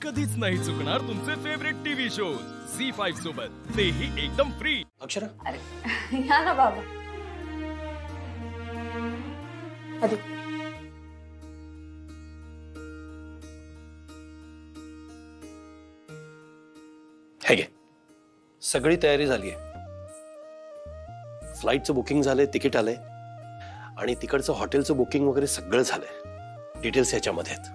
कधीच नाही चुकणार तुमचे फेवरेट टीव्ही शोज झी5 सोबत, तेही एकदम फ्री. अक्षरा, अरे या ना बाबा. अरे हे घे. सगळी तयारी झाली आहे. फ्लाईटचं बुकिंग झालंय, तिकीट आलंय आणि तिकडचं हॉटेलचं बुकिंग वगैरे सगळं झालंय. डिटेल्स याच्यामध्ये आहेत.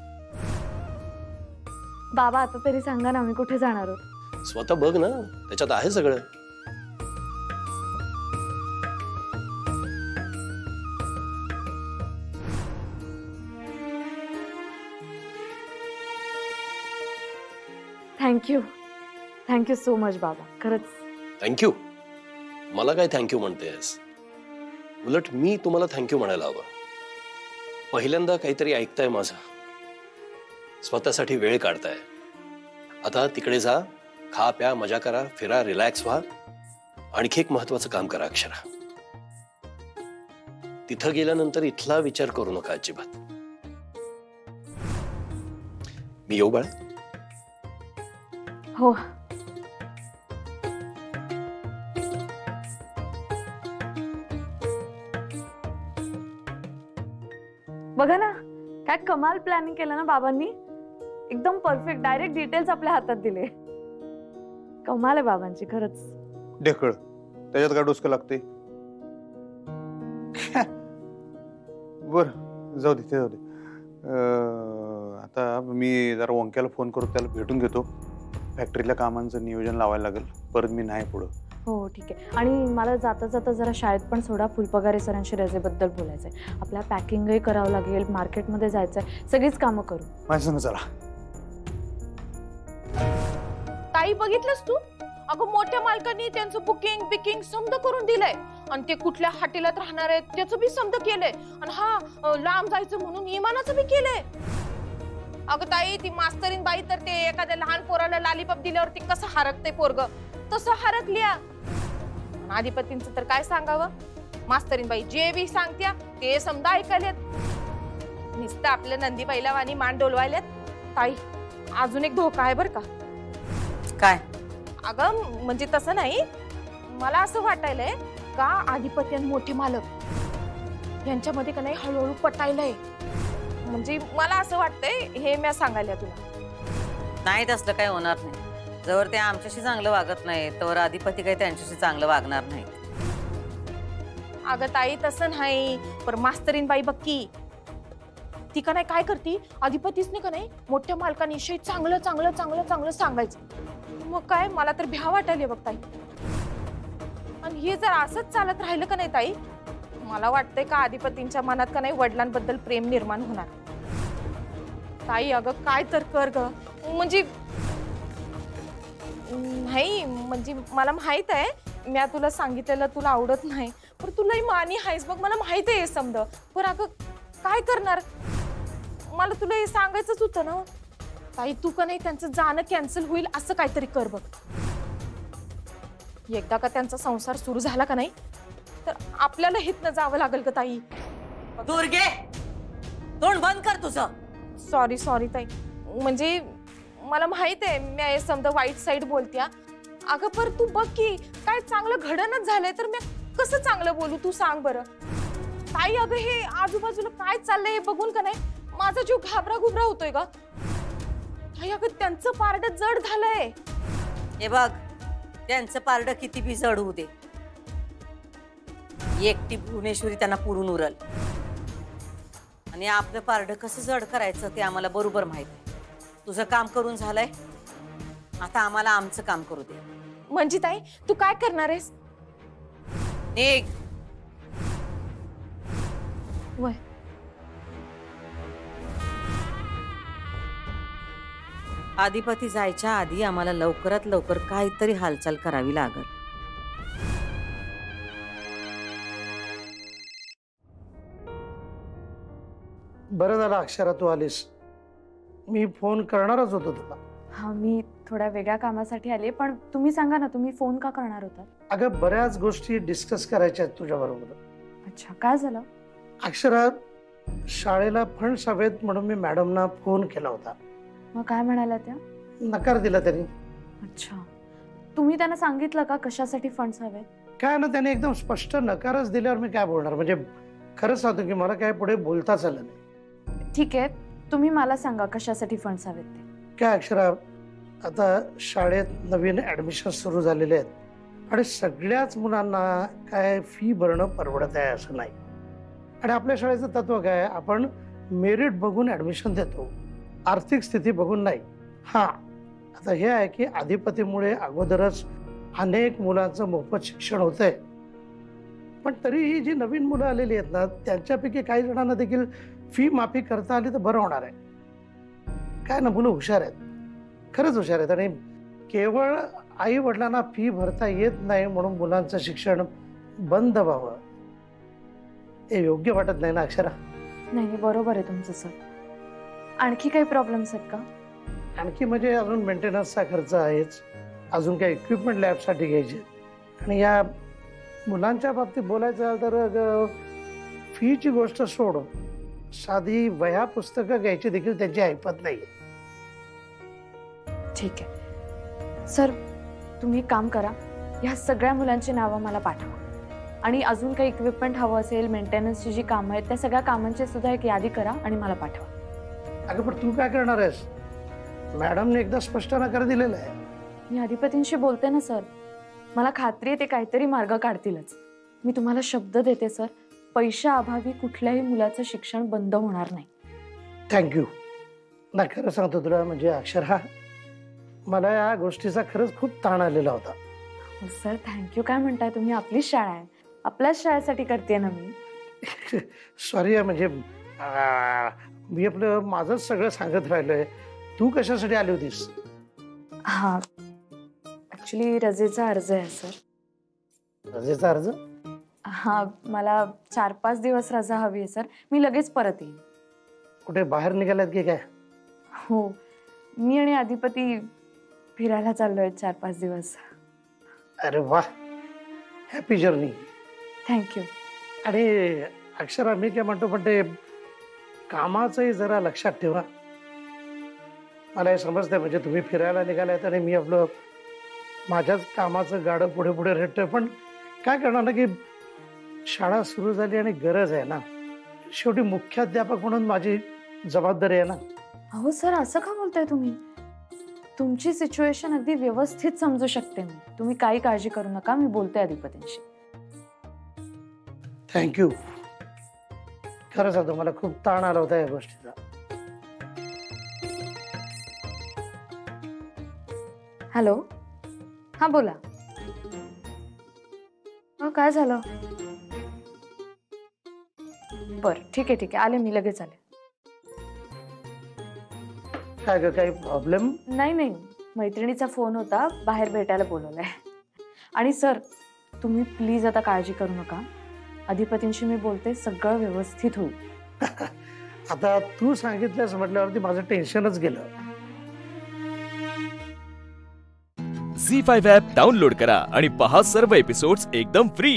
बाबा आता तरी सांगा ना, आम्ही कुठे जाणार आहोत? स्वतः बघ ना, त्याच्यात आहे सगळं. थँक्यू सो मच बाबा, खरंच. थँक्यू? मला काय थँक्यू म्हणतेस? उलट मी तुम्हाला थँक्यू म्हणायला हवं. पहिल्यांदा काहीतरी ऐकताय माझं, स्वतःसाठी वेळ काढताय. आता तिकडे जा, खा प्या, मजा करा, फिरा, रिलॅक्स व्हा. आणखी एक महत्वाचं काम करा अक्षरा. तिथं गेल्यानंतर इथला विचार करू नका अजिबात. मी येऊ बाळा? हो. बघा ना, काय कमाल प्लॅनिंग केलं ना बाबांनी. एकदम परफेक्ट, डायरेक्ट डिटेल्स आपल्या हातात दिले. कमाल आहे बाबांची खरंच. ढेकळ त्याच्यात काय डोसकं लागते. बर जाऊ दे, ते जाऊ दे. आता मी जरा ओंक्याला फोन करू, त्याला भेटून घेतो. फॅक्टरीला कामांचं नियोजन लावायला लागेल. परत मी नाही पुढं. हो ठीक आहे. आणि मला जाता जाता जरा शाळेत पण सोडा. फुलपगारे सरांशी रजेबद्दल बोलायचंय. आपल्या पॅकिंगही करावं लागेल, मार्केटमध्ये जायचंय, सगळीच कामं करू. माझ्या संग चला. ताई बघितलंस तू? अगं मोठ्या मालकांनी त्यांचं बुकिंग बिकिंग समद करून दिलंय आणि ते कुठल्या हॉटेलात राहणार आहेत त्याचं बी समद केलंय. आणि हा लांब जायचं म्हणून इमानाचं बी केलंय. अगं ताई, ती मास्तरीन बाई तर ते एखाद्या लहान पोराला लालीपॉप दिल्यावरती कसं हरकतंय पोरग, तसं हरकल्या. आधिपतींचं तर काय सांगावं. मास्तरीन बाई जे बी सांगत्या ते समजा ऐकायलेत. नुसतं आपल्या नंदीबाईला वाणी मान डोलवायलेत. ताई अजून एक धोका आहे बर का. काय? अगं म्हणजे तसं नाही, मला असं वाटायलंय का आधिपती आणि मोठे मालक यांच्यामध्ये का नाही हळूहळू पटायलंय. म्हणजे मला असं वाटतंय, हे मी सांगायला तुला. नाही तसलं काही होणार नाही. जर ते आमच्याशी चांगलं वागत नाही तर अधिपती काही त्यांच्याशी चांगलं वागणार नाही. अगं ताई तसं नाही, पण मास्तरीन बाई बक्की ती का नाही काय करती, अधिपतीच नाही का नाही मोठ्या मालकांविषयी चांगलं चांगलं चांगलं चांगलं सांगायचं. मग काय मला तर भ्या वाटायली बघ ताई. आणि हे जर असंच चालत राहिलं का नाही ताई, मला वाटतंय का अधिपतींच्या मनात का नाही वडिलांबद्दल प्रेम निर्माण होणार. ताई अगं काय तर कर ग. म्हणजे नाही, म्हणजे मला माहित आहे मी तुला सांगितलेलं तुला आवडत नाही, पण तुलाही मानी आहेस बघ, मला माहित आहे समज. पण अगं काय करणार, मला तुला हे सांगायचंच होतं ना ताई. तू का नाही त्यांचं जाणं कॅन्सल होईल असं काहीतरी कर बघ. एकदा का त्यांचा संसार सुरू झाला का नाही तर आपल्याला हितनं जावं लागेल का ताई. दुर्गे, तोंड बंद कर तुझं. सॉरी ताई, म्हणजे मला माहित आहे मी समजा वाईट साईड बोलत्या. अगं पर तू बघ की काय चांगलं घडणच झालंय तर मी कसं चांगलं बोलू, तू सांग बरं. ताई अगं हे आजूबाजूला काय चाललंय हे बघून का नाही माझा जीव घाबरा घुबरा होतोय का. ताई अगं त्यांचं पारड जड झालंय. हे बघ, त्यांचं पारडं किती बी जड होऊ दे, एकटी भुवनेश्वरी त्यांना पुरून उरल. आणि आपलं पारडं कसं जड करायचं ते आम्हाला बरोबर माहित आहे. तुझं काम करून झालंय, आता आम्हाला आमचं काम करू दे. म्हणजे ताई तू काय करणार आहेस? निघ. वय अधिपती जायच्या आधी आम्हाला लवकरात लवकर काहीतरी हालचाल करावी लागल. बरं झालं अक्षरा तू आलीस. मी फोन करणारच होतो तुला. हा, मी थोड्या वेगळ्या कामासाठी आले, पण तुम्ही सांगा ना, तुम्ही फोन का करणार होता? अगं बऱ्याच गोष्टी डिस्कस करायच्या आहेत तुझ्या बरोबर. अच्छा, काय झालं? अक्षरा, शाळेला फंड्स हवेत म्हणून मी मॅडमना फोन केला होता. मग काय म्हणाल्या त्या? नकार दिला त्यांनी. अच्छा, तुम्ही त्यांना सांगितलं का कशासाठी फंड्स हवेत? काय ना, त्याने एकदम स्पष्ट नकारच दिल्यावर मी काय बोलणार. म्हणजे खरंच सांगतो की मला काय पुढे बोलताच आलं नाही. ठीक आहे, तुम्ही मला सांगा कशासाठी फंड्स हवेत ते. काय अक्षरा, आता शाळेत नवीन ऍडमिशन सुरू झालेले आहेत आणि सगळ्याच मुलांना काय फी भरणं परवडत आहे असं नाही. आणि आपल्या शाळेचं तत्व काय, आपण मेरिट बघून ऍडमिशन देतो, आर्थिक स्थिती बघून नाही. हा, आता हे आहे की अधिपतीमुळे अगोदरच अनेक मुलांचं मोफत शिक्षण होतंय, पण तरीही जी नवीन मुलं आलेली आहेत ना, त्यांच्यापैकी काही जणांना देखील फी माफी करता आली तर बरं होणार आहे. काय ना, मुलं हुशार आहेत, खरंच हुशार आहेत. आणि केवळ आई वडिलांना फी भरता येत नाही म्हणून मुलांचं शिक्षण बंद व्हावं हे योग्य वाटत नाही ना अक्षरा. नाही, बरोबर आहे तुमचं सर. आणखी काही प्रॉब्लेम्स आहेत का? आणखी म्हणजे अजून मेंटेनन्सचा खर्च आहेच, अजून काही इक्विपमेंट लॅबसाठी घ्यायचे. आणि या मुलांच्या बाबतीत बोलायचं झालं तर फीची गोष्ट सोड, साधी वह्या पुस्तकं घ्यायची देखील त्यांची ऐपत नाही. ठीक आहे सर, तुम्ही एक काम करा, ह्या सगळ्या मुलांची नावं मला पाठवा आणि अजून काही इक्विपमेंट हवं असेल, मेंटेनन्सची जी कामं आहेत त्या सगळ्या कामांची सुद्धा एक यादी करा आणि मला पाठवा. अगं पण तू काय करणार आहेस? मॅडमने एकदा स्पष्ट नकार दिलेला आहे. मी अधिपतींशी बोलते ना सर, मला खात्री आहे ते काहीतरी मार्ग काढतीलच. मी तुम्हाला शब्द देते सर, पैशाअभावी कुठल्याही मुलाचं शिक्षण बंद होणार नाही. थँक्यू ना, खरं सांगतो तुला, म्हणजे अक्षरा मला या गोष्टीचा खरंच खूप ताण आलेला होता. हो सर, थँक्यू काय म्हणताय तुम्ही? आपलीच शाळा आहे, आपल्याच शाळेसाठी करते ना मी. सॉरी, म्हणजे मी आपलं माझंच सगळं सांगत राहिलोय. तू कशासाठी आली होतीस? हा, ऍक्च्युली रजेचा अर्ज आहे सर. रजेचा अर्ज? हा, मला 4-5 दिवस रजा हवी आहे सर, मी लगेच परत येईन. कुठे बाहेर निघाल्यात की काय? हो, मी आणि अधिपती फिरायला चाललोय 4-5 दिवस. अरे वा, हॅपी जर्नी. थँक्यू. आणि अक्षरा, मी काय म्हणतो, पण ते कामाचंही जरा लक्षात ठेवा. मला हे समजतंय, म्हणजे तुम्ही फिरायला निघालायत आणि मी आपलं माझ्याच कामाचं गाडं पुढे पुढे रेटतोय, पण काय करणार ना की शाळा सुरू झाली आणि गरज आहे ना, शेवटी मुख्याध्यापक म्हणून माझी जबाबदारी आहे ना. अहो सर, असं का बोलताय तुम्ही? तुमची सिच्युएशन अगदी व्यवस्थित समजू शकते मी, तुम्ही काही काळजी करू नका, मी बोलते अधिपतींशी. थँक्यू. खरं सांगतो, मला खूप ताण आला होता या गोष्टीचा. हॅलो, हा बोला. काय झालं? बर, ठीक आहे ठीक आहे, आले मी, लगेच आले. काय ग, काही प्रॉब्लेम? नाही नाही, मैत्रिणीचा फोन होता, बाहेर भेटायला बोलवलंय. आणि सर, तुम्ही प्लीज आता काळजी करू नका, अधिपतींशी मी बोलते, सगळं व्यवस्थित होईल. आता तू सांगितलंस म्हटल्यावरती माझं टेन्शनच गेलं. झी5 ॲप डाउनलोड करा आणि पहा सर्व एपिसोड्स एकदम फ्री.